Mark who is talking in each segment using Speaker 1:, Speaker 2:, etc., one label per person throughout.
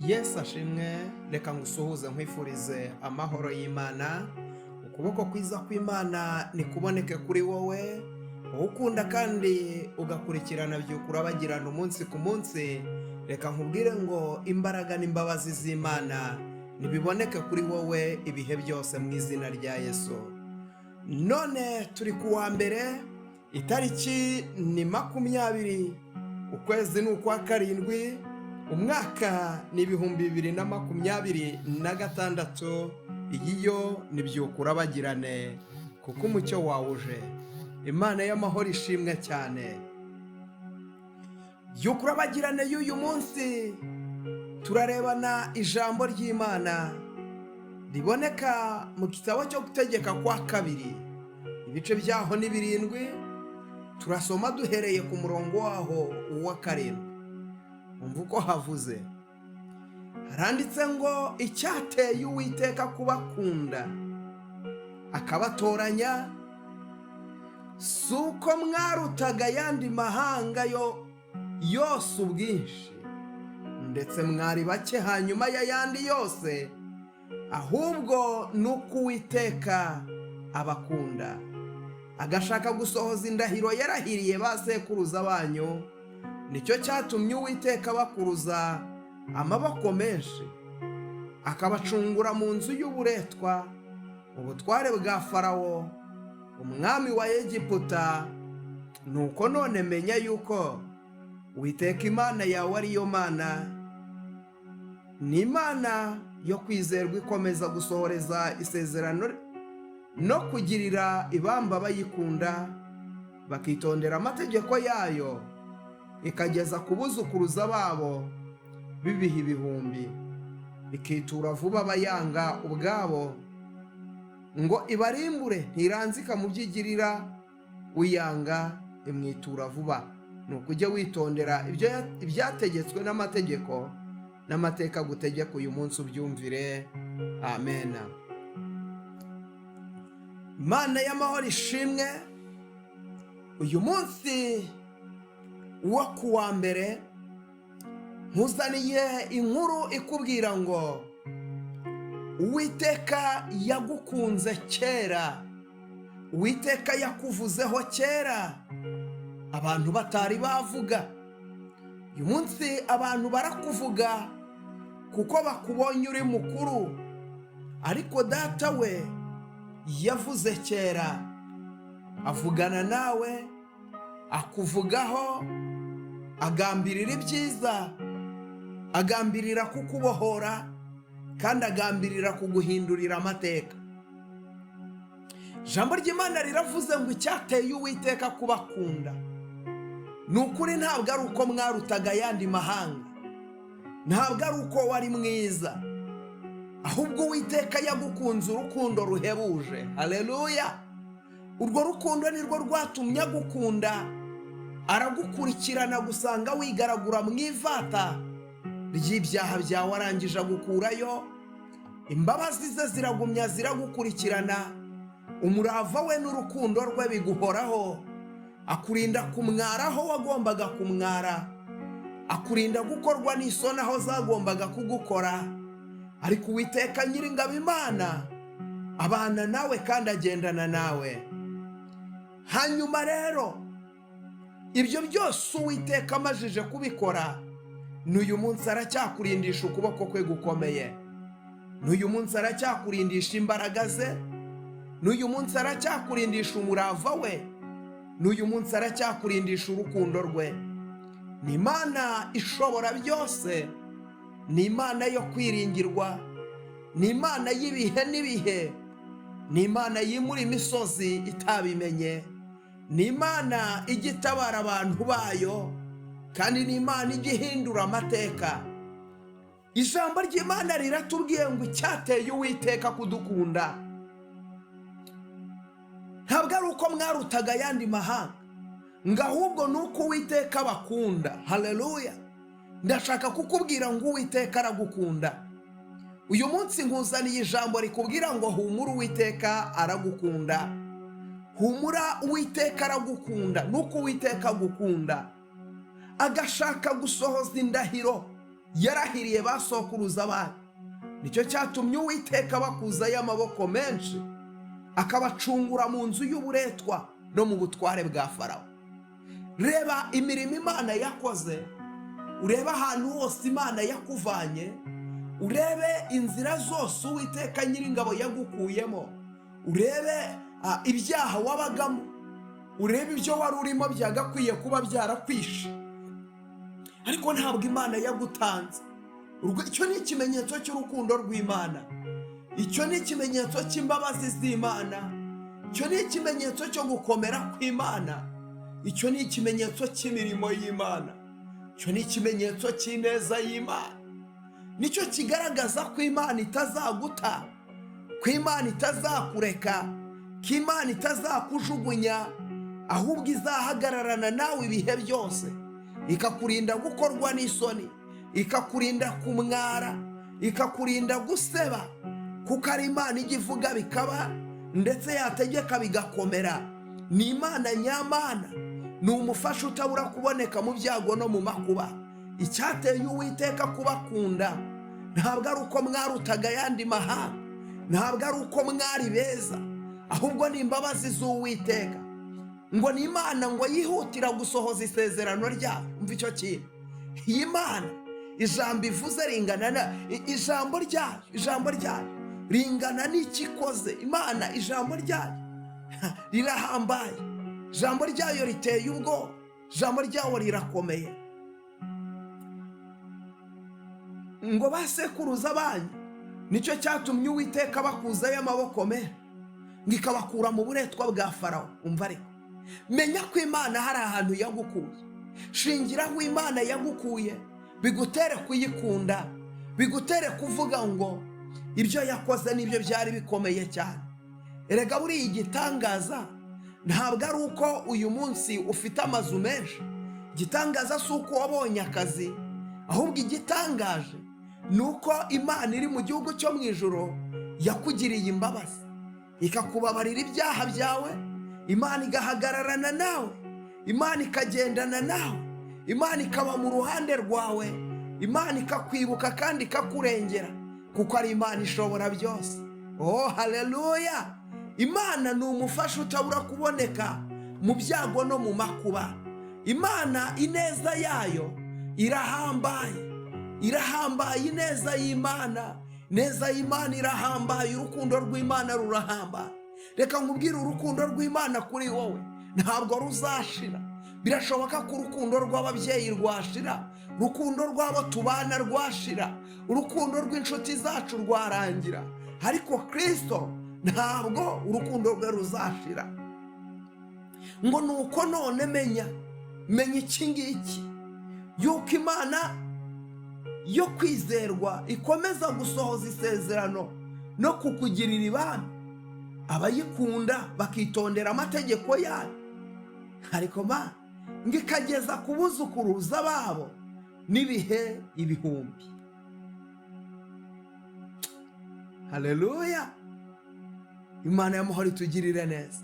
Speaker 1: Yesu ashimwe. Reka ngusuhuze nkwifurize amahoro y'Imana. Ukuboko kwiza kw'Imana nikuboneke kuri wowe ukunda kandi ugakurikirana by'ukuri abagirana umunsi ku munsi. Reka nkubwire ngo imbaraga n'imbabazi z'Imana nibiboneke kuri wowe ibihe byose mu izina rya Yesu. None turi kuwa mbere, itariki ni 20, ukwezi ni ukwa karindwi, umwaka ni 2026. Iyo ni by'ukuri abagirane kuko umucyo wawuje. Imana y'amahoro ishimwe cyane. By'ukuri abagirane y'uyu munsi turarebana ijambo ry'Imana riboneka mu gitabo cyo gutegeka kwa 2, ibice byaho ni 7. Turasoma duhereye ku murongo waho wa 7. Umva uko havuze. Haranditse ngo icyateye Uwiteka kubakunda akabatoranya si uko mwarutaga ayandi mahanga yose ubwinshi, ndetse mwari bake hanyuma y'ayandi yose, ahubwo ni uko Uwiteka abakunda agashaka gusohoza indahiro yarahiriye ba sekuruza banyu. Nicyo cyatumye Uwiteka abakuruza amaboko menshi, akabacungura mu nzu y'uburetwa, ubutware bwa Farawo umwami wa Egiputa. Nuko none menya yuko Uwiteka Imana yawe ariyo Mana, ni Imana yo kwizerwa, ikomeza gusohoreza isezerano no kugirira ibamba abayikunda, bakitondera amategeko yayo, ikageza ku buzukuruza babo b'ibihe ibihumbi, ikitura vuba abayanga ubwabo ngo ibarimbure. Ntiranzika mu byigirira, uyanga imwitura vuba. Nuko ujye witondera ibyategetswe n'amategeko n'amateka gutegeka uyu munsi, ubyumvire. Amen. Imana y'amahoro ishimwe. Uyu munsi wo kuwa mbere nkuzaniye inkuru ikubwira ngo Uwiteka yagukunze kera, Uwiteka yakuvuzeho kera abantu batari bavuga. Uyu munsi abantu barakuvuga kuko bakubonye uri mukuru, ariko data we yavuze kera, avugana nawe, akuvugaho, agambirira ibyiza, agambirira kukubohora, kandi agambirira kuguhindurira amateka. Ijambo ry'Imana riravuze ngo icyateye Uwiteka kubakunda ni ukuri, ntabwo ari uko mwarutaga ayandi mahanga, ntabwo ari uko wari mwiza, ahubwo Uwiteka yagukunze urukundo ruhebuje. Haleluya! Urwo rukundo ni rwo rwatumye agukunda, aragukurikirana gusanga wigaragura mu ivata ry'ibyaha byawe, arangije agukurayo. Imbabazi ze ziragumya ziragukurikirana, umurava we n'urukundo rwe biguhoraho. Akurinda kumwara aho wagombaga kumwara, akurinda gukorwa n'isoni aho zagombaga kugukora. Ariko Uwiteka Nyiringabo Imana abana nawe kandi agendana nawe. Hanyuma rero ibyo byose Uwiteka amajije kubikora, n'uyu munsi aracyakurindisha ukuboko kwe gukomeye, n'uyu munsi aracyakurindisha imbaraga ze, n'uyu munsi aracyakurindisha umurava we, n'uyu munsi aracyakurindisha urukundo rwe. Ni Imana ishobora byose, ni Imana yo kwiringirwa, ni Imana y'ibihe n'ibihe, ni Imana yimura imisozi itabimenye, ni Imana ijya itabara abantu bayo, kandi ni Imana ijya ihindura amateka. Ijambo ry'Imana riratubwiye ngo icyateye Uwiteka kudukunda ntabwo ari uko mwarutaga ayandi mahanga, ngo ahubwo ni uko Uwiteka abakunda. Haleluya! Ndashaka kukubwira ngo Uwiteka aragukunda. Uyu munsi nkuzaniye ijambo rikubwira ngo humura, Uwiteka aragukunda. Humura, Uwiteka aragukunda. Nuko Uwiteka agukunda agashaka gusohoza indahiro yarahiriye basokuruza banyu. Nicyo cyatumye Uwiteka bakuzayo amaboko menshi, akabacungura mu nzu y'uburetwa no mu butware bwa Farawo. Reba imirimo Imana yakoze, urebe ahantu hose Imana yakuvanye, urebe inzira zose Uwiteka Nyiringabo yagukuyemo, urebe ibyaha wabagamo, urebe ibyo wari urimo byagakwiye kuba byarakwishe, ariko ntabwo Imana yagutanze. Icyo ni ikimenyetso cy'urukundo rw'Imana, icyo ni ikimenyetso cy'imbabazi z'Imana, icyo ni ikimenyetso cyo gukomera kw'Imana, icyo ni ikimenyetso cy'imirimo y'Imana, icyo ni ikimenyetso cy'ineza y'Imana. Nicyo kigaragaza ko Imana itazaguta, ko Imana itazakureka, ko Imana itazakujugunya, ahubwo izahagararana nawe ibihe byose, ikakurinda gukorwa n'isoni, ikakurinda kumwara, ikakurinda guseba, kuko ari Imana ijya ivuga bikaba, ndetse yategeka bigakomera. Ni Imana nyamana, ni umufasha utabura kuboneka mu byago no mu makuba. Icyateye Uwiteka kubakunda ntabwo ari uko mwarutaga ayandi mahanga, ntabwo ari uko mwari beza, ahubwo ni imbabazi z'Uwiteka. Ngo ni Imana ngo yihutira gusohoza isezerano ryayo. Umva icyo kintu, iyi Mana ijambo ivuze ringana na ijambo ryayo ringana n'ikikoze. Imana ijambo ryayo rirahambaye, ijambo ryayo riteye ubwoba, ijambo ryayo rirakomeye. Ngo basekuruza banyu, nicyo cyatumye Uwiteka bakuzayo amaboko menshi, ngo ikabakura mu buretwa bwa Farawo. Umva ariko, menya ko Imana hari ahantu yagukuye. Shingiraho Imana yagukuye, bigutere kuyikunda, bigutere kuvuga ngo ibyo yakoze nibyo byari bikomeye cyane. Erega buriya igitangaza ntabwo ari uko uyu munsi ufite amazu menshi, igitangaza si uko wabonye akazi, ahubwo igitangaje ni uko Imana iri mu gihugu cyo mu ijuru yakugiriye imbabazi, ikakubabarira ibyaha byawe, Imana igahagararana nawe, Imana ikagendana nawe, Imana ikaba mu ruhande rwawe, Imana ikakwibuka kandi ikakurengera, kuko ari Imana ishobora byose. Oh haleluya! Imana ni umufasha utabura kuboneka mu byago no mu makuba. Imana ineza yayo irahambaye, irahambaye. Ineza y'Imana, neza y'Imana irahambaye, urukundo rw'Imana rurahambaye. Reka nkubwire, urukundo rw'Imana kuri wowe ntabwo ruzashira. Birashoboka ko urukundo rw'ababyeyi rwashira, urukundo rw'abo tubana rwashira, urukundo rw'inshuti zacu rwarangira, ariko Kristo ntabwo urukundo rwe ruzashira. Ngo nuko none menya iki ngiki, yuko Imana yo kwizerwa ikomeza gusohoza isezerano no kukugirira ibambe abayikunda bakitondera amategeko yayo, ariko Mana ngo ikageza ku buzukuruza babo n'ibihe ibihumbi. Haleluya! Imana y'amahoro itugirire neza.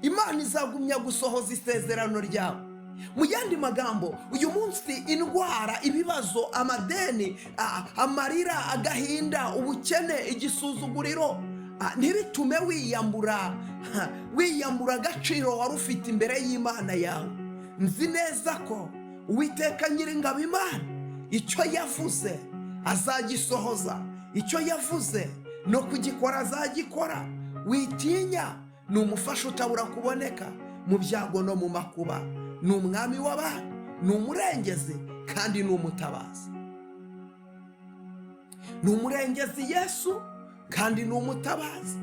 Speaker 1: Imana izagumya gusohoza isezerano ryawe. Mu yandi magambo, uyu munsi indwara, ibibazo, amadeni, amarira, agahinda, ubukene, igisuzuguriro ntibitume wiyambura agaciro wari ufite imbere y'Imana yawe. Nzi neza ko Uwiteka Nyiringabo Imana icyo yavuze azagisohoza, icyo yavuze no kugikora azagikora. Witinya, ni umufasha utabura kuboneka mu byago no mu makuba. Ni umwami w'abami, ni umurengezi kandi ni umutabazi. Ni umurengezi Yesu kandi ni umutabazi,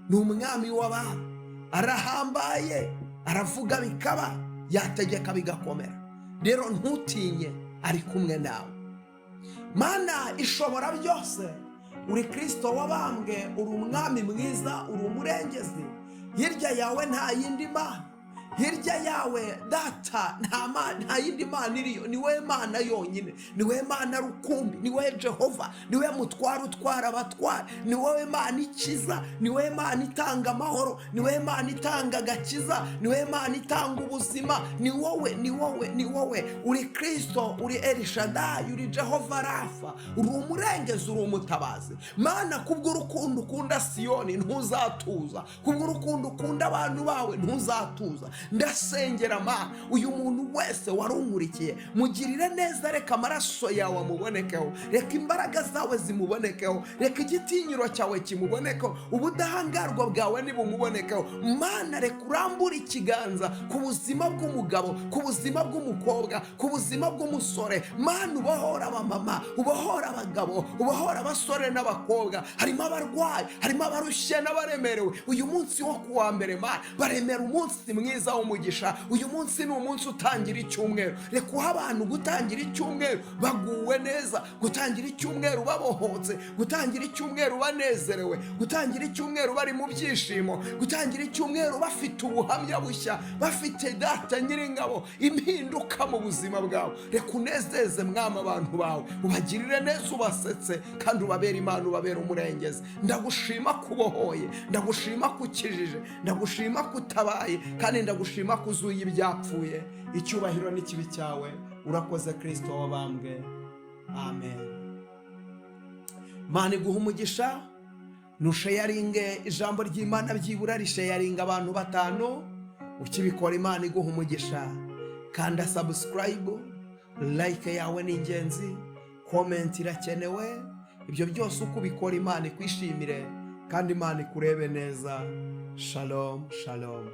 Speaker 1: ni umwami w'abami. Arahambaye, aravuga bikaba, yategeka bigakomera. Rero ntutinye, ari kumwe nawe. Mana ishobora byose, uri Kristo wabambwe, uri umwami mwiza, uri umurengezi. Hirya yawe nta yindi Mana, hirya yawe data nta yindi mana iriyo, ni wowe mana yonyine, ni wowe mana rukumbi, ni wowe Jehova, ni wowe mutware utwara abatware, ni wowe mana ikiza, ni wowe mana itanga amahoro, ni wowe mana itanga agakiza, ni wowe mana itanga ubuzima, ni wowe uri Kristo, uri Elishadai, uri Jehova Rafa, uri umurengezi, uri umutabazi. Mana kubw'urukundo ukunda Siyoni ntuzatuza, kubw'urukundo ukunda abantu bawe ntuzatuza. Ndasengera Mana uyu muntu wese warunkurikiye, mugirire neza, reka amaraso yawe amubonekeho, reka imbaraga zawe zimubonekeho, reka igitinyiro cyawe kimubonekeho, ubudahangarwa bwawe nibumubonekeho. Mana reka urambure ikiganza ku buzima bw'umugabo, ku buzima bw'umukobwa, ku buzima bw'umusore. Mana ubohora abamama, ubohora abagabo, ubohora abasore n'abakobwa. Harimo abarwayi, harimo abarushye n'abaremerewe. Uyu munsi wo kuwa mbere Mana baremera umunsi mwiza w'umugisha. Uyu munsi ni umunsi utangira icyumweru, reka uha abantu gutangira icyumweru baguwe neza, gutangira icyumweru babohotse, gutangira icyumweru banezerewe, gutangira icyumweru bari mu byishimo, gutangira icyumweru bafite ubuhamya bushya, bafite data nyiringabo impinduka mu buzima bwawe. Reka unezeze Mwami abantu bawe, ubagirire neza, ubasetse kandi ubabera Imana, ubabera umurengezi. Ndagushima kubohoye, ndagushima kukijije, ndagushima kutabaye, kandi ndagushima kuzuye ibyapfuye. Icyubahiro n'ikibi cyawe. Urakoze Kristo wabambwe. Amen. Mana iguha umugisha. Nushayaringe ijambo ry'Imana byibura rishayaringa abantu 5. Ukibikora Imana iguha umugisha. Kanda subscribe, like yawe ni ingenzi, comment irakenewe. Ibyo byose uko ubikora Imana ikwishimire kandi Imana ikurebe neza. Shalom, shalom.